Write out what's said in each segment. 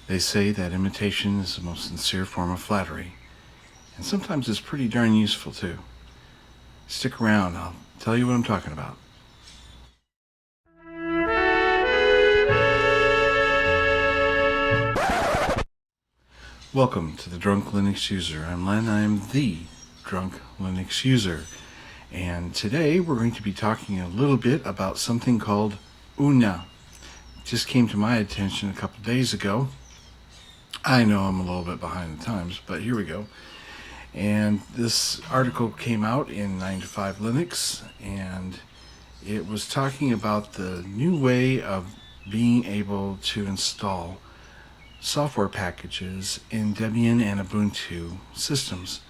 They say that imitation is the most sincere form of flattery, and sometimes it's pretty darn useful too. Stick around, I'll tell you what I'm talking about. Welcome to the Drunk Linux User. I'm Len, I'm the Drunk Linux User. And today we're going to be talking a little bit about something called Una. It just came to my attention a couple days ago. I know I'm a little bit behind the times, but here we go. And this article came out in 9 to 5 Linux, and it was talking about the new way of being able to install software packages in Debian and Ubuntu systems.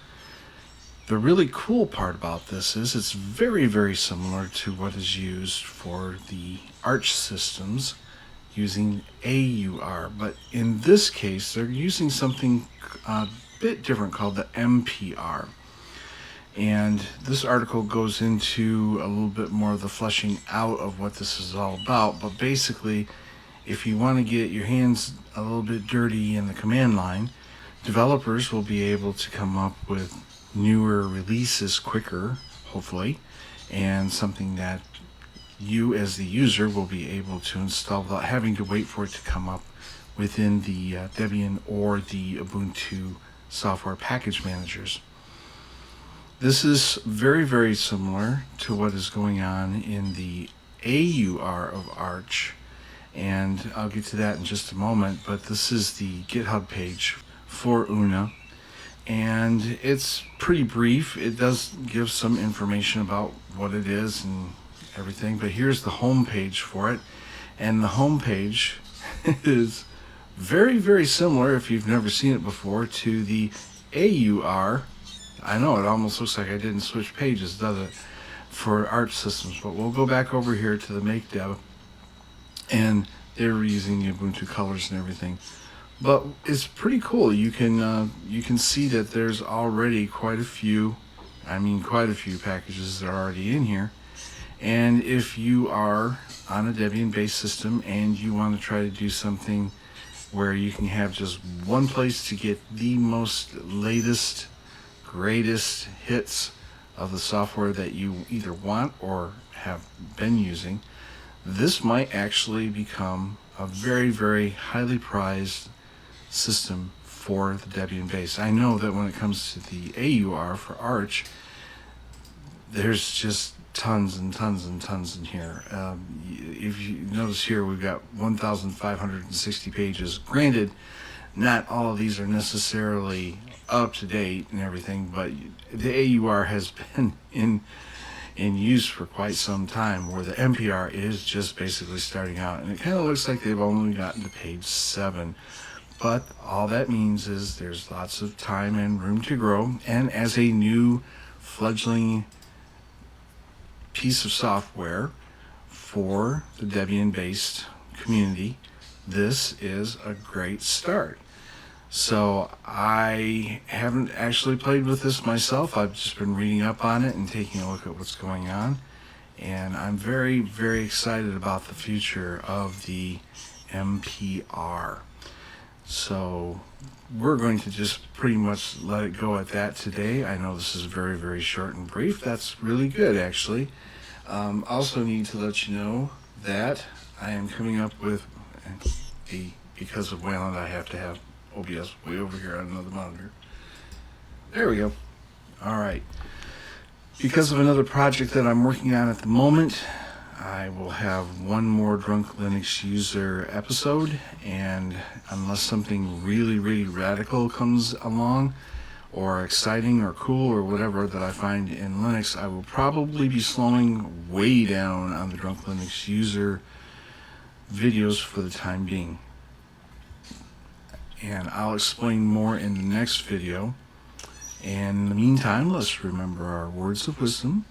The really cool part about this is it's very, very similar to what is used for the Arch systems using AUR, but in this case they're using something a bit different called the Mpr. And this article goes into a little bit more of the fleshing out of what this is all about, but basically if you want to get your hands a little bit dirty in the command line, developers will be able to come up with newer releases quicker, hopefully, and something that you as the user will be able to install without having to wait for it to come up within the Debian or the Ubuntu software package managers. This is very, very similar to what is going on in the AUR of Arch, and I'll get to that in just a moment, but this is the GitHub page for Una, and it's pretty brief. It does give some information about what it is and everything, but here's the home page for it, and the home page is very, very similar, if you've never seen it before, to the AUR. I know, it almost looks like I didn't switch pages, does it, for Arch systems, but we'll go back over here to the make deb, and they're using the Ubuntu colors and everything. But it's pretty cool. You can see that there's already quite a few packages that are already in here. And if you are on a Debian based system and you want to try to do something where you can have just one place to get the most latest, greatest hits of the software that you either want or have been using, this might actually become a very, very highly prized system for the Debian base. I know that when it comes to the AUR for Arch, there's just tons and tons and tons in here. If you notice here, we've got 1,560 pages. Granted, not all of these are necessarily up to date and everything, but the AUR has been in use for quite some time, where the Mpr is just basically starting out, and it kind of looks like they've only gotten to page 7. But all that means is there's lots of time and room to grow, and as a new fledgling piece of software for the Debian-based community, this is a great start. So I haven't actually played with this myself. I've just been reading up on it and taking a look at what's going on, and I'm very, very excited about the future of the Mpr. So we're going to just pretty much let it go at that today. I know this is very, very short and brief. That's really good, actually. Also need to let you know that I am coming up with because of Wayland, I have to have OBS way over here on another monitor. There we go. All right. Because of another project that I'm working on at the moment, I will have one more Drunk Linux User episode, and unless something really, really radical comes along, or exciting or cool or whatever that I find in Linux, I will probably be slowing way down on the Drunk Linux User videos for the time being. And I'll explain more in the next video. And in the meantime, let's remember our words of wisdom.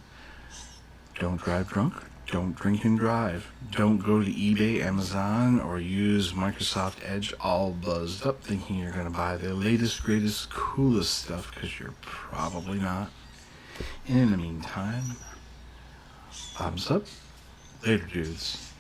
Don't drive drunk. Don't drink and drive. Don't go to eBay, Amazon, or use Microsoft Edge all buzzed up thinking you're going to buy the latest, greatest, coolest stuff, because you're probably not. And in the meantime, thumbs up. Later, dudes.